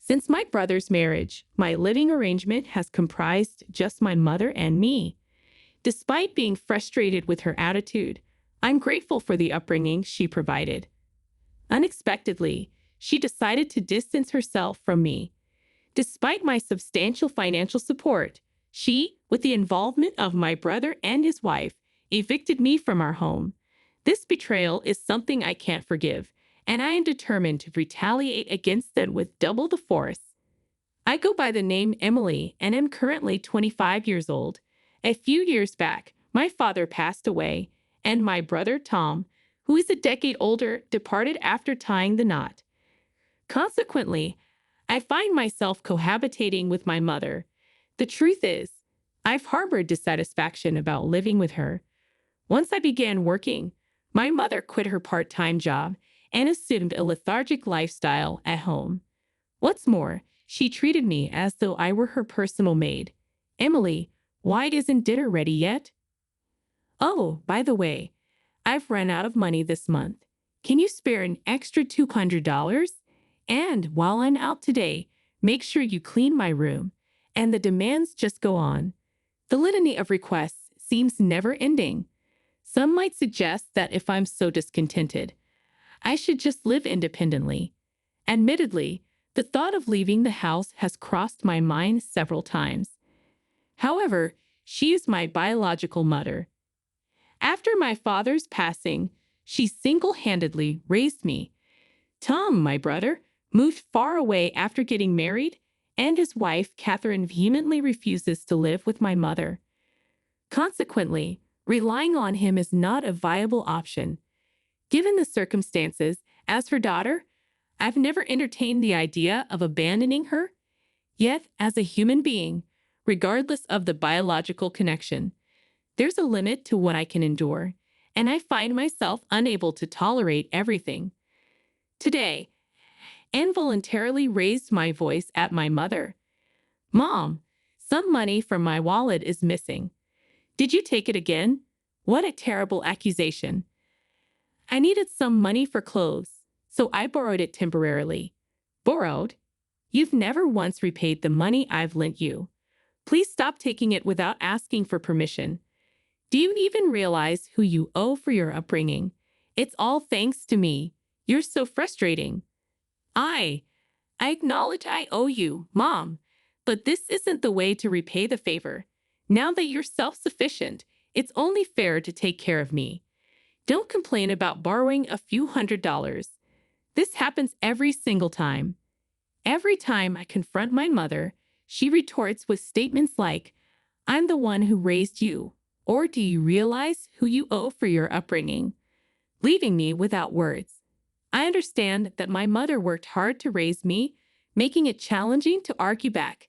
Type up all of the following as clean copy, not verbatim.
Since my brother's marriage, my living arrangement has comprised just my mother and me. Despite being frustrated with her attitude, I'm grateful for the upbringing she provided. Unexpectedly, she decided to distance herself from me. Despite my substantial financial support, she, with the involvement of my brother and his wife, evicted me from our home. This betrayal is something I can't forgive, and I am determined to retaliate against them with double the force. I go by the name Emily and am currently 25 years old. A few years back, my father passed away, and my brother Tom, who is a decade older, departed after tying the knot. Consequently, I find myself cohabitating with my mother. The truth is, I've harbored dissatisfaction about living with her. Once I began working, my mother quit her part-time job and assumed a lethargic lifestyle at home. What's more, she treated me as though I were her personal maid. Emily, why isn't dinner ready yet? Oh, by the way, I've run out of money this month. Can you spare an extra $200? And while I'm out today, make sure you clean my room. And the demands just go on. The litany of requests seems never-ending. Some might suggest that if I'm so discontented, I should just live independently. Admittedly, the thought of leaving the house has crossed my mind several times. However, she is my biological mother. After my father's passing, she single-handedly raised me. Tom, my brother, moved far away after getting married, and his wife, Catherine, vehemently refuses to live with my mother. Consequently, relying on him is not a viable option. Given the circumstances, as her daughter, I've never entertained the idea of abandoning her. Yet, as a human being, regardless of the biological connection, there's a limit to what I can endure, and I find myself unable to tolerate everything. Today, involuntarily raised my voice at my mother. Mom, some money from my wallet is missing. Did you take it again? What a terrible accusation. I needed some money for clothes, so I borrowed it temporarily. Borrowed? You've never once repaid the money I've lent you. Please stop taking it without asking for permission. Do you even realize who you owe for your upbringing? It's all thanks to me. You're so frustrating. I acknowledge I owe you, Mom, but this isn't the way to repay the favor. Now that you're self-sufficient, it's only fair to take care of me. Don't complain about borrowing a few $100s. This happens every single time. Every time I confront my mother, she retorts with statements like, I'm the one who raised you, or do you realize who you owe for your upbringing? Leaving me without words. I understand that my mother worked hard to raise me, making it challenging to argue back.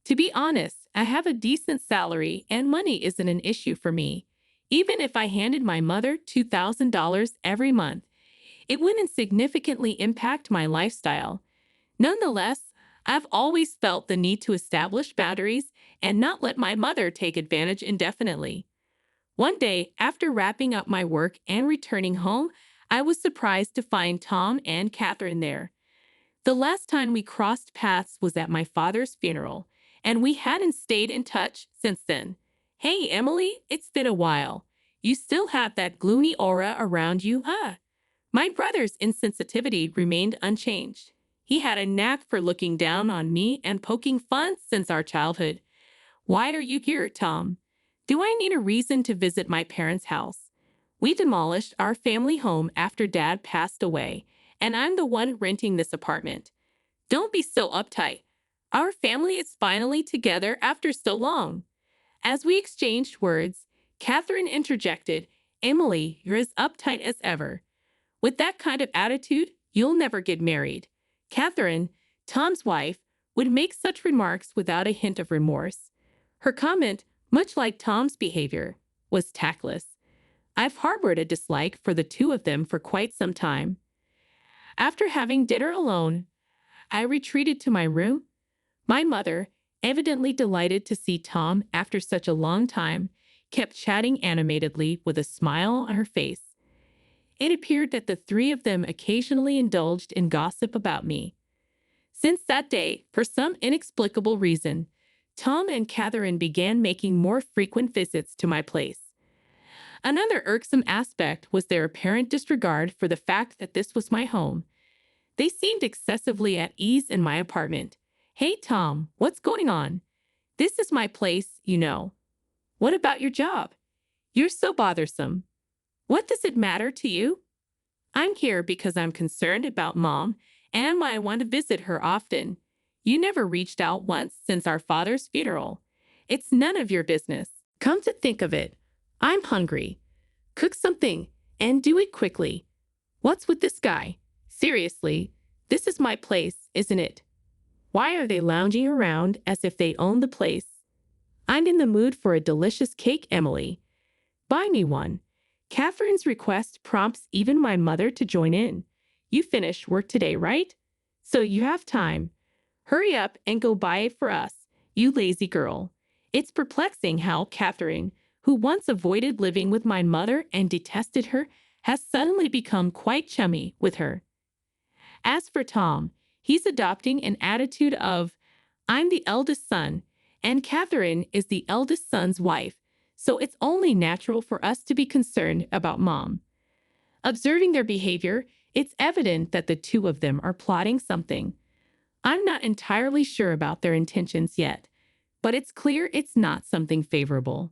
To be honest, I have a decent salary and money isn't an issue for me. Even if I handed my mother $2,000 every month, it wouldn't significantly impact my lifestyle. Nonetheless, I've always felt the need to establish boundaries and not let my mother take advantage indefinitely. One day, after wrapping up my work and returning home, I was surprised to find Tom and Catherine there. The last time we crossed paths was at my father's funeral, and we hadn't stayed in touch since then. Hey, Emily, it's been a while. You still have that gloomy aura around you, huh? My brother's insensitivity remained unchanged. He had a knack for looking down on me and poking fun since our childhood. Why are you here, Tom? Do I need a reason to visit my parents' house? We demolished our family home after Dad passed away, and I'm the one renting this apartment. Don't be so uptight. Our family is finally together after so long. As we exchanged words, Catherine interjected, Emily, you're as uptight as ever. With that kind of attitude, you'll never get married. Catherine, Tom's wife, would make such remarks without a hint of remorse. Her comment, much like Tom's behavior, was tactless. I've harbored a dislike for the two of them for quite some time. After having dinner alone, I retreated to my room. My mother, evidently delighted to see Tom after such a long time, kept chatting animatedly with a smile on her face. It appeared that the three of them occasionally indulged in gossip about me. Since that day, for some inexplicable reason, Tom and Catherine began making more frequent visits to my place. Another irksome aspect was their apparent disregard for the fact that this was my home. They seemed excessively at ease in my apartment. "Hey, Tom, what's going on? This is my place, you know. What about your job? You're so bothersome. What does it matter to you?" "I'm here because I'm concerned about Mom and I want to visit her often. You never reached out once since our father's funeral. It's none of your business. Come to think of it, I'm hungry. Cook something and do it quickly. What's with this guy? Seriously, this is my place, isn't it? Why are they lounging around as if they own the place? I'm in the mood for a delicious cake, Emily. Buy me one." Catherine's request prompts even my mother to join in. "You finished work today, right? So you have time. Hurry up and go buy it for us, you lazy girl." It's perplexing how Catherine, who once avoided living with my mother and detested her, has suddenly become quite chummy with her. As for Tom, he's adopting an attitude of, "I'm the eldest son, and Catherine is the eldest son's wife, so it's only natural for us to be concerned about Mom." Observing their behavior, it's evident that the two of them are plotting something. I'm not entirely sure about their intentions yet, but it's clear it's not something favorable.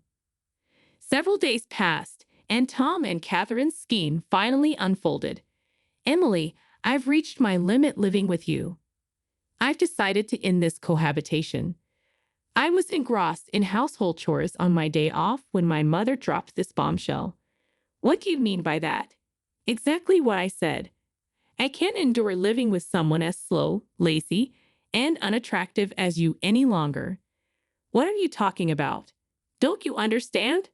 Several days passed, and Tom and Catherine's scheme finally unfolded. "Emily, I've reached my limit living with you. I've decided to end this cohabitation." I was engrossed in household chores on my day off when my mother dropped this bombshell. "What do you mean by that?" "Exactly what I said. I can't endure living with someone as slow, lazy, and unattractive as you any longer." "What are you talking about? Don't you understand?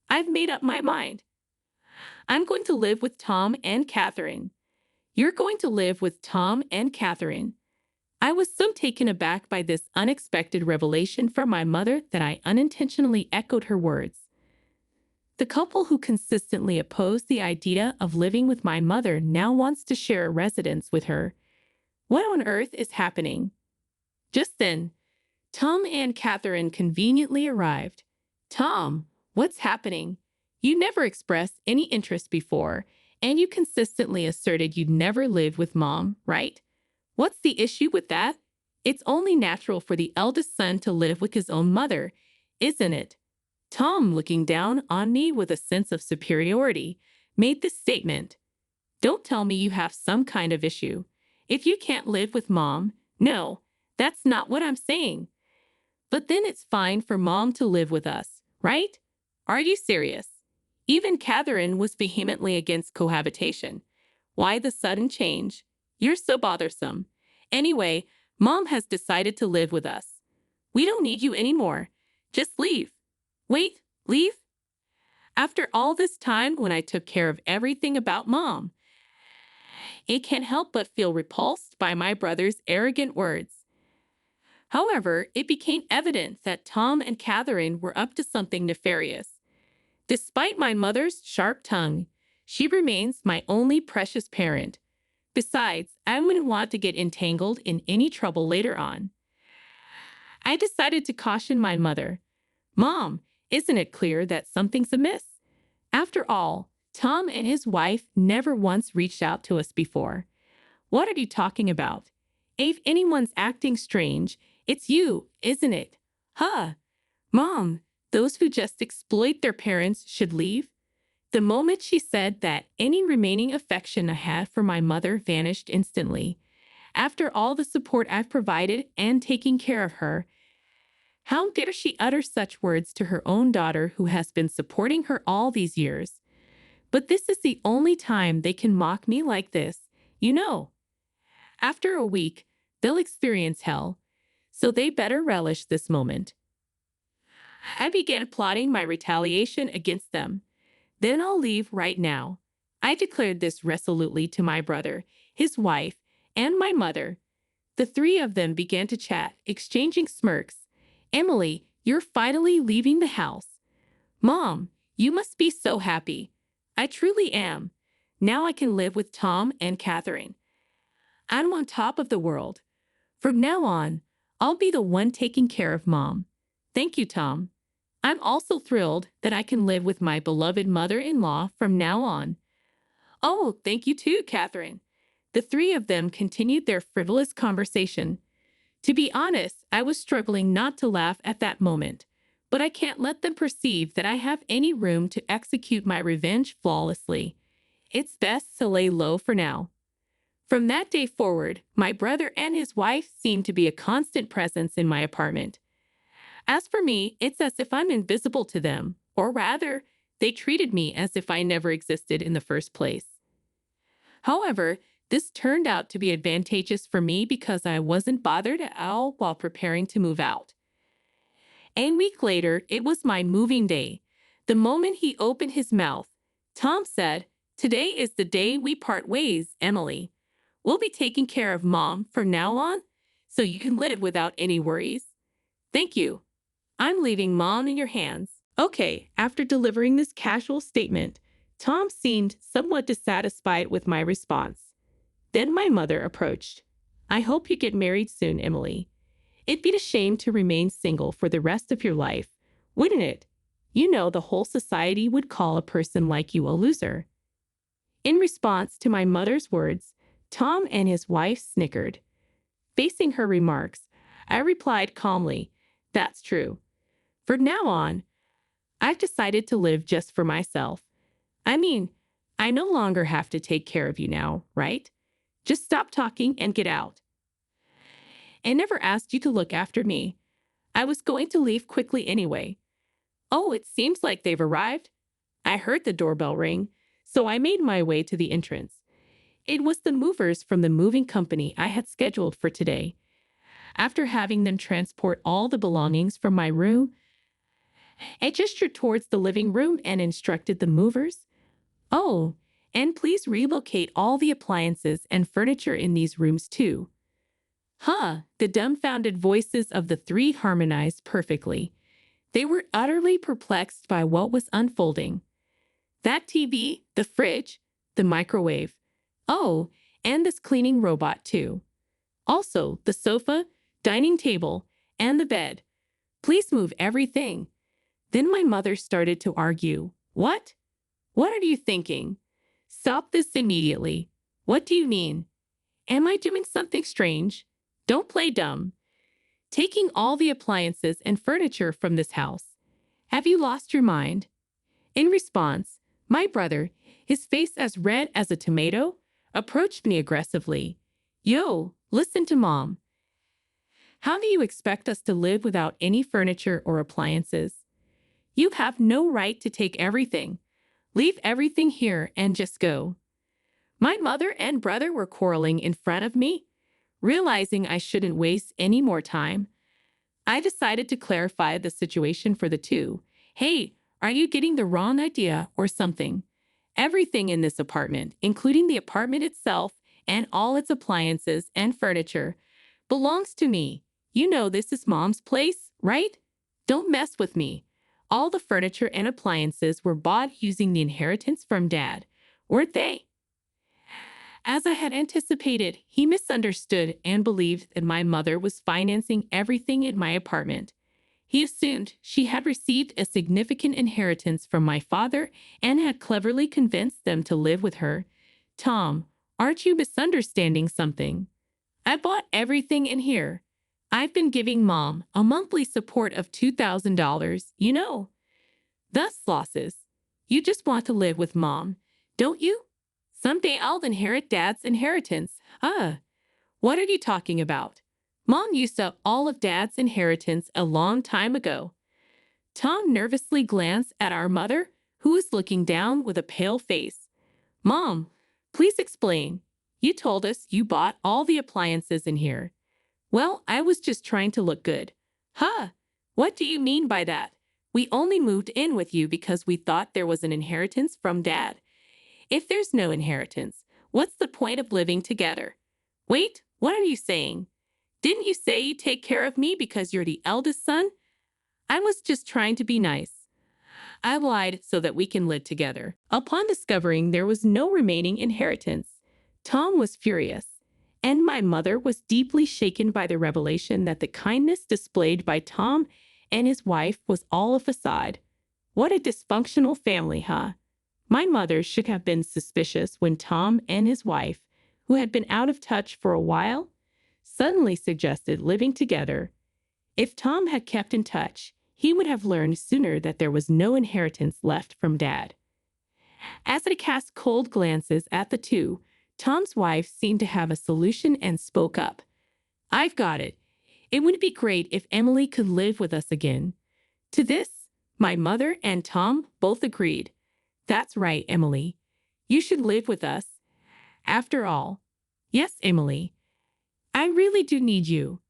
I've made up my mind. I'm going to live with Tom and Catherine." "You're going to live with Tom and Catherine." I was so taken aback by this unexpected revelation from my mother that I unintentionally echoed her words. The couple who consistently opposed the idea of living with my mother now wants to share a residence with her. What on earth is happening? Just then, Tom and Catherine conveniently arrived. "Tom, what's happening? You never expressed any interest before, and you consistently asserted you'd never live with Mom, right? What's the issue with that? It's only natural for the eldest son to live with his own mother, isn't it?" Tom, looking down on me with a sense of superiority, made this statement. "Don't tell me you have some kind of issue. If you can't live with Mom, no, that's not what I'm saying. But then it's fine for Mom to live with us, right? Are you serious?" Even Catherine was vehemently against cohabitation. "Why the sudden change? You're so bothersome. Anyway, Mom has decided to live with us. We don't need you anymore. Just leave." "Wait, leave? After all this time when I took care of everything about Mom?" I can't help but feel repulsed by my brother's arrogant words. However, it became evident that Tom and Catherine were up to something nefarious. Despite my mother's sharp tongue, she remains my only precious parent. Besides, I wouldn't want to get entangled in any trouble later on. I decided to caution my mother. "Mom, isn't it clear that something's amiss? After all, Tom and his wife never once reached out to us before. What are you talking about? If anyone's acting strange, it's you, isn't it? Huh? Mom, those who just exploit their parents should leave." The moment she said that, any remaining affection I had for my mother vanished instantly. After all the support I've provided and taking care of her, how dare she utter such words to her own daughter who has been supporting her all these years? But this is the only time they can mock me like this, you know. After a week, they'll experience hell, so they better relish this moment. I began plotting my retaliation against them. "Then I'll leave right now." I declared this resolutely to my brother, his wife, and my mother. The three of them began to chat, exchanging smirks. "Emily, you're finally leaving the house. Mom, you must be so happy." "I truly am. Now I can live with Tom and Catherine. I'm on top of the world." From now on, I'll be the one taking care of Mom. Thank you, Tom. I'm also thrilled that I can live with my beloved mother-in-law from now on. Oh, thank you too, Catherine. The three of them continued their frivolous conversation. To be honest, I was struggling not to laugh at that moment, but I can't let them perceive that I have any room to execute my revenge flawlessly. It's best to lay low for now. From that day forward, my brother and his wife seemed to be a constant presence in my apartment. As for me, it's as if I'm invisible to them, or rather, they treated me as if I never existed in the first place. However, this turned out to be advantageous for me because I wasn't bothered at all while preparing to move out. A week later, it was my moving day. The moment he opened his mouth, Tom said, "Today is the day we part ways, Emily. We'll be taking care of Mom from now on, so you can live without any worries. Thank you. I'm leaving Mom in your hands." Okay, after delivering this casual statement, Tom seemed somewhat dissatisfied with my response. Then my mother approached. "I hope you get married soon, Emily. It'd be a shame to remain single for the rest of your life, wouldn't it? You know the whole society would call a person like you a loser." In response to my mother's words, Tom and his wife snickered. Facing her remarks, I replied calmly, "That's true. From now on, I've decided to live just for myself. I mean, I no longer have to take care of you now, right? Just stop talking and get out. I never asked you to look after me. I was going to leave quickly anyway." "Oh, it seems like they've arrived." I heard the doorbell ring, so I made my way to the entrance. It was the movers from the moving company I had scheduled for today. After having them transport all the belongings from my room, I gestured towards the living room and instructed the movers, "Oh, and please relocate all the appliances and furniture in these rooms too." Huh, the dumbfounded voices of the three harmonized perfectly. They were utterly perplexed by what was unfolding. That TV, the fridge, the microwave. Oh, and this cleaning robot too. Also, the sofa, dining table, and the bed. Please move everything. Then my mother started to argue. What? What are you thinking? Stop this immediately. What do you mean? Am I doing something strange? Don't play dumb. Taking all the appliances and furniture from this house. Have you lost your mind? In response, my brother, his face as red as a tomato, approached me aggressively. Yo, listen to Mom. How do you expect us to live without any furniture or appliances? You have no right to take everything. Leave everything here and just go. My mother and brother were quarreling in front of me. Realizing I shouldn't waste any more time, I decided to clarify the situation for the two. Hey, are you getting the wrong idea or something? Everything in this apartment, including the apartment itself and all its appliances and furniture, belongs to me. You know this is Mom's place, right? Don't mess with me. All the furniture and appliances were bought using the inheritance from Dad, weren't they? As I had anticipated, he misunderstood and believed that my mother was financing everything in my apartment. He assumed she had received a significant inheritance from my father and had cleverly convinced them to live with her. Tom, aren't you misunderstanding something? I bought everything in here. I've been giving Mom a monthly support of $2,000, you know. Thus losses. You just want to live with Mom, don't you? Someday I'll inherit Dad's inheritance. What are you talking about? Mom used up all of Dad's inheritance a long time ago. Tom nervously glanced at our mother, who was looking down with a pale face. Mom, please explain. You told us you bought all the appliances in here. Well, I was just trying to look good. What do you mean by that? We only moved in with you because we thought there was an inheritance from Dad. If there's no inheritance, what's the point of living together? Wait, what are you saying? Didn't you say you take care of me because you're the eldest son? I was just trying to be nice. I lied so that we can live together. Upon discovering there was no remaining inheritance, Tom was furious. And my mother was deeply shaken by the revelation that the kindness displayed by Tom and his wife was all a facade. What a dysfunctional family, huh? My mother should have been suspicious when Tom and his wife, who had been out of touch for a while, suddenly suggested living together. If Tom had kept in touch, he would have learned sooner that there was no inheritance left from Dad. As I cast cold glances at the two, Tom's wife seemed to have a solution and spoke up. "I've got it. It would be great if Emily could live with us again." To this, my mother and Tom both agreed. "That's right, Emily. You should live with us. After all, yes, Emily, I really do need you."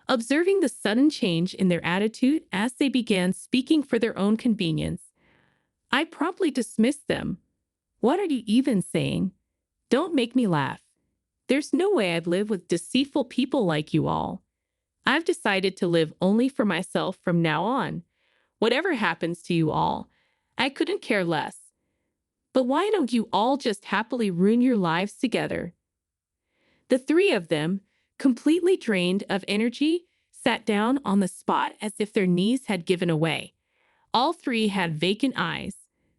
Observing the sudden change in their attitude as they began speaking for their own convenience, I promptly dismissed them. "What are you even saying? Don't make me laugh. There's no way I'd live with deceitful people like you all. I've decided to live only for myself from now on. Whatever happens to you all, I couldn't care less. But why don't you all just happily ruin your lives together?" The three of them, completely drained of energy, sat down on the spot as if their knees had given away. All three had vacant eyes.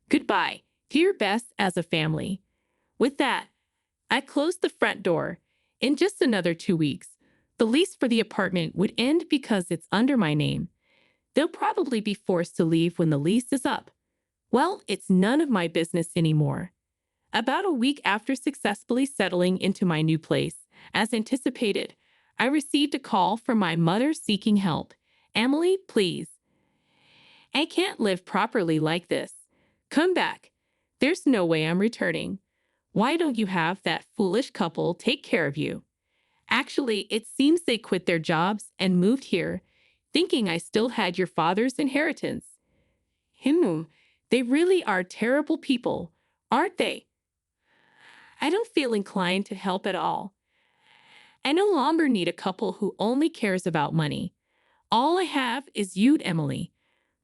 Goodbye, do your best as a family. With that, I closed the front door. In just another 2 weeks, the lease for the apartment would end because it's under my name. They'll probably be forced to leave when the lease is up. Well, it's none of my business anymore. About a week after successfully settling into my new place, as anticipated, I received a call from my mother seeking help. "Emily, please. I can't live properly like this. Come back. There's no way I'm returning. Why don't you have that foolish couple take care of you?" Actually, it seems they quit their jobs and moved here, thinking I still had your father's inheritance. They really are terrible people, aren't they? I don't feel inclined to help at all. I no longer need a couple who only cares about money. All I have is you, Emily.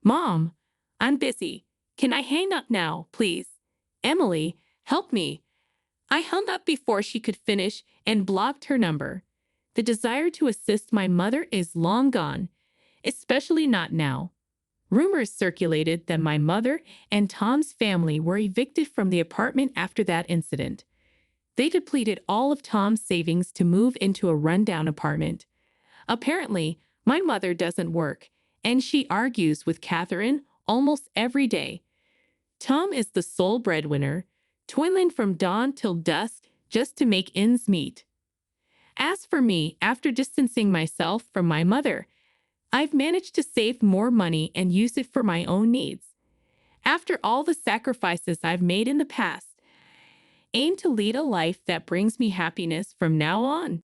Mom, I'm busy. Can I hang up now, please? Emily, help me. I hung up before she could finish and blocked her number. The desire to assist my mother is long gone, especially not now. Rumors circulated that my mother and Tom's family were evicted from the apartment after that incident. They depleted all of Tom's savings to move into a rundown apartment. Apparently, my mother doesn't work, and she argues with Catherine almost every day. Tom is the sole breadwinner, toiling from dawn till dusk just to make ends meet. As for me, after distancing myself from my mother, I've managed to save more money and use it for my own needs. After all the sacrifices I've made in the past, aim to lead a life that brings me happiness from now on.